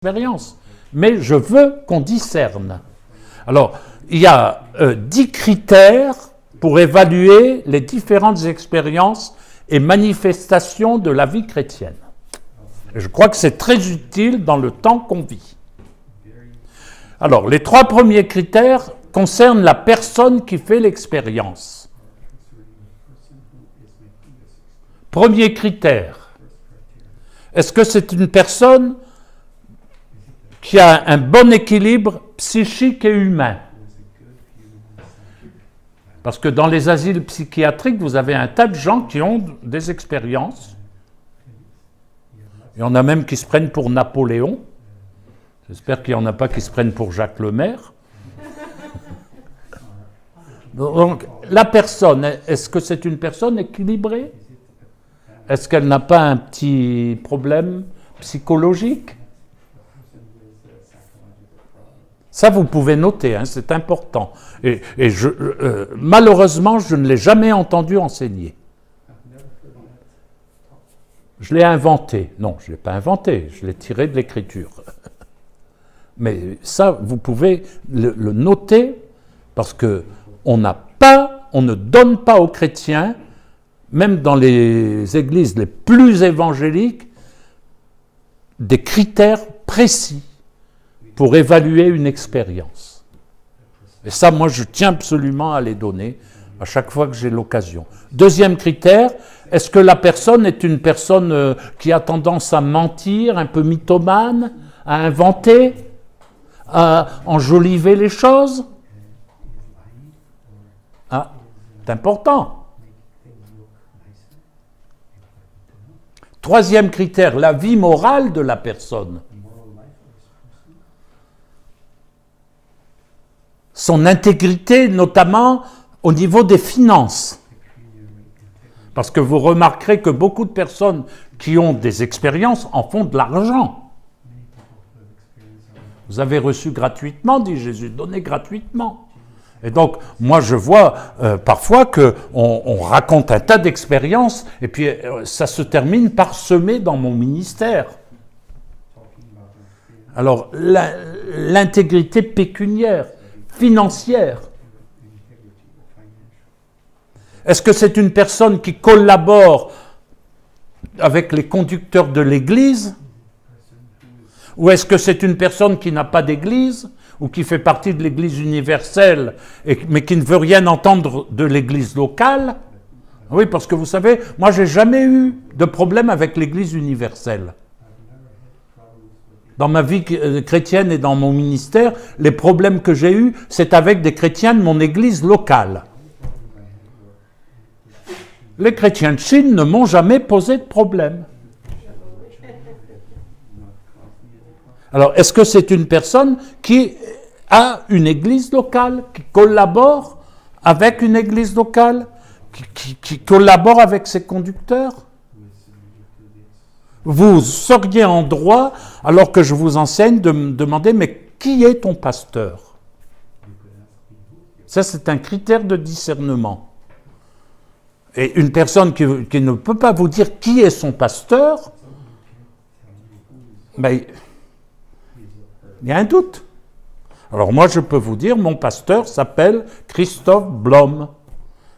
expérience. Mais je veux qu'on discerne. Alors, il y a 10 critères pour évaluer les différentes expériences et manifestations de la vie chrétienne. Et je crois que c'est très utile dans le temps qu'on vit. Alors, les 3 premiers critères concernent la personne qui fait l'expérience. Premier critère, est-ce que c'est une personne qui a un bon équilibre psychique et humain? Parce que dans les asiles psychiatriques, vous avez un tas de gens qui ont des expériences. Il y en a même qui se prennent pour Napoléon. J'espère qu'il n'y en a pas qui se prennent pour Jacques Lemaire. Donc, la personne, est-ce que c'est une personne équilibrée? Est-ce qu'elle n'a pas un petit problème psychologique? Ça, vous pouvez noter, hein, c'est important. Et malheureusement, je ne l'ai jamais entendu enseigner. Je l'ai inventé. Non, je ne l'ai pas inventé, je l'ai tiré de l'Écriture. Mais ça, vous pouvez le noter, parce qu'on ne donne pas aux chrétiens, même dans les églises les plus évangéliques, des critères précis pour évaluer une expérience. Et ça, moi, je tiens absolument à les donner à chaque fois que j'ai l'occasion. Deuxième critère, est-ce que la personne est une personne qui a tendance à mentir, un peu mythomane, à inventer, à enjoliver les choses? Ah, c'est important. Troisième critère, la vie morale de la personne. Son intégrité, notamment au niveau des finances. Parce que vous remarquerez que beaucoup de personnes qui ont des expériences en font de l'argent. Vous avez reçu gratuitement, dit Jésus, donnez gratuitement. Et donc, moi, je vois parfois qu'on raconte un tas d'expériences et puis ça se termine par semer dans mon ministère. Alors, l'intégrité pécuniaire, financière. Est-ce que c'est une personne qui collabore avec les conducteurs de l'Église? Ou est-ce que c'est une personne qui n'a pas d'Église ou qui fait partie de l'Église universelle, mais qui ne veut rien entendre de l'Église locale? Oui, parce que vous savez, moi, j'ai jamais eu de problème avec l'Église universelle. Dans ma vie chrétienne et dans mon ministère, les problèmes que j'ai eus, c'est avec des chrétiens de mon Église locale. Les chrétiens de Chine ne m'ont jamais posé de problème. Alors, est-ce que c'est une personne qui a une église locale, qui collabore avec une église locale, qui collabore avec ses conducteurs? Vous seriez en droit, alors que je vous enseigne, de me demander, mais qui est ton pasteur? Ça, c'est un critère de discernement. Et une personne qui ne peut pas vous dire qui est son pasteur, ben, il y a un doute. Alors moi, je peux vous dire, mon pasteur s'appelle Christophe Blom.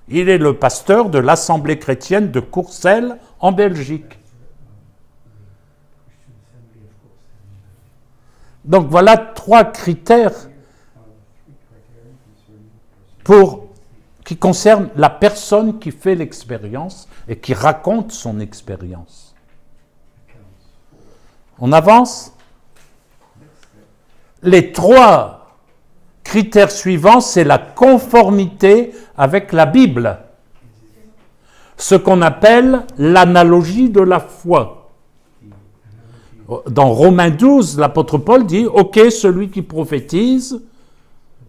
Il est le pasteur de l'Assemblée chrétienne de Courcelles, en Belgique. Donc voilà 3 critères qui concernent la personne qui fait l'expérience et qui raconte son expérience. On avance? Les 3 critères suivants, c'est la conformité avec la Bible, ce qu'on appelle l'analogie de la foi. Dans Romains 12, l'apôtre Paul dit « Ok, celui qui prophétise,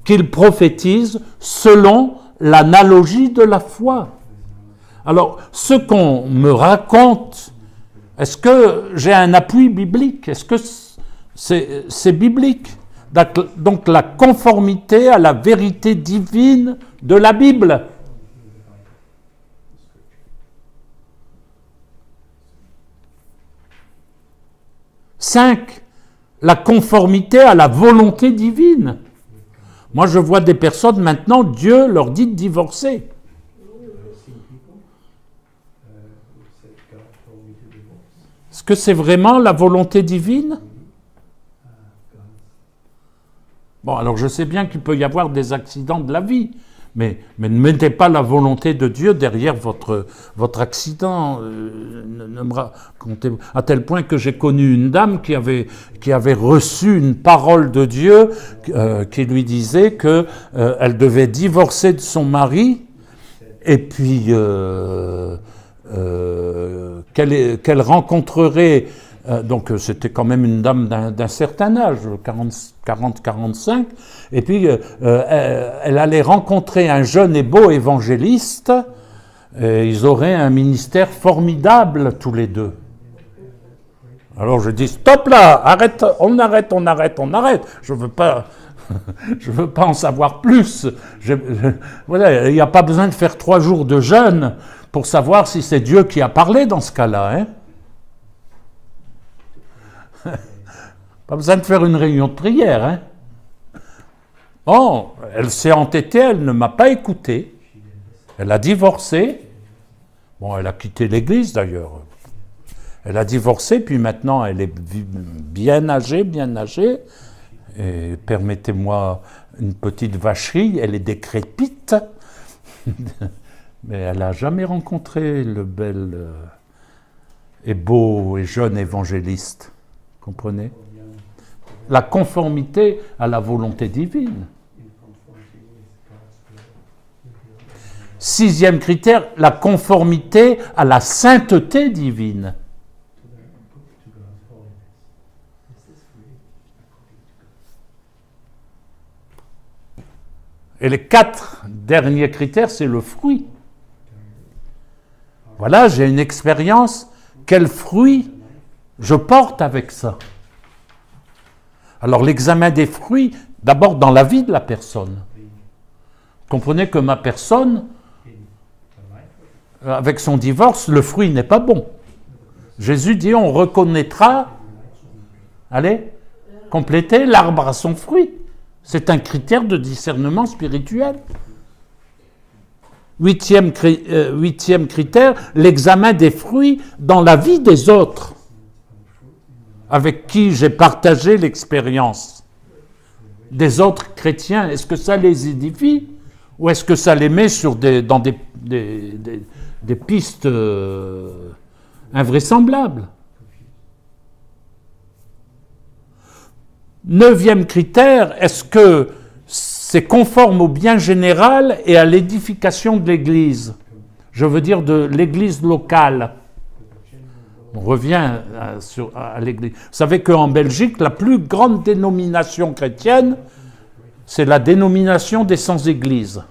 qu'il prophétise selon l'analogie de la foi. » Alors, ce qu'on me raconte, est-ce que j'ai un appui biblique? Est-ce que c'est biblique? Donc, la conformité à la vérité divine de la Bible. Cinq, la conformité à la volonté divine. Moi, je vois des personnes maintenant, Dieu leur dit de divorcer. Est-ce que c'est vraiment la volonté divine? Bon, alors je sais bien qu'il peut y avoir des accidents de la vie, mais ne mettez pas la volonté de Dieu derrière votre accident. Ne me racontez, à tel point que j'ai connu une dame qui avait reçu une parole de Dieu qui lui disait qu'elle devait divorcer de son mari et puis qu'elle rencontrerait, donc c'était quand même une dame d'un certain âge, 40-45, et puis elle allait rencontrer un jeune et beau évangéliste, et ils auraient un ministère formidable tous les deux. Alors je dis, stop là, arrête, on arrête, je veux pas en savoir plus. Voilà, il n'y a pas besoin de faire 3 jours de jeûne pour savoir si c'est Dieu qui a parlé dans ce cas-là. Hein. Pas besoin de faire une réunion de prière. Hein. Bon, elle s'est entêtée, elle ne m'a pas écouté. Elle a divorcé. Bon, elle a quitté l'église d'ailleurs. Elle a divorcé, puis maintenant elle est bien âgée. Et permettez-moi une petite vacherie, elle est décrépite. Mais elle n'a jamais rencontré le bel et beau et jeune évangéliste. Comprenez? La conformité à la volonté divine. 6e critère, la conformité à la sainteté divine. Et les 4 derniers critères, c'est le fruit. Voilà, j'ai une expérience. Quel fruit je porte avec ça? Alors l'examen des fruits, d'abord dans la vie de la personne. Comprenez que ma personne, avec son divorce, le fruit n'est pas bon. Jésus dit, on reconnaîtra, allez, complétez l'arbre à son fruit. C'est un critère de discernement spirituel. 8e critère, l'examen des fruits dans la vie des autres, avec qui j'ai partagé l'expérience. Des autres chrétiens, est-ce que ça les édifie ou est-ce que ça les met dans des pistes invraisemblables? 9e critère, est-ce que c'est conforme au bien général et à l'édification de l'Église? Je veux dire de l'Église locale. On revient à l'Église. Vous savez qu'en Belgique, la plus grande dénomination chrétienne, c'est la dénomination des sans-églises.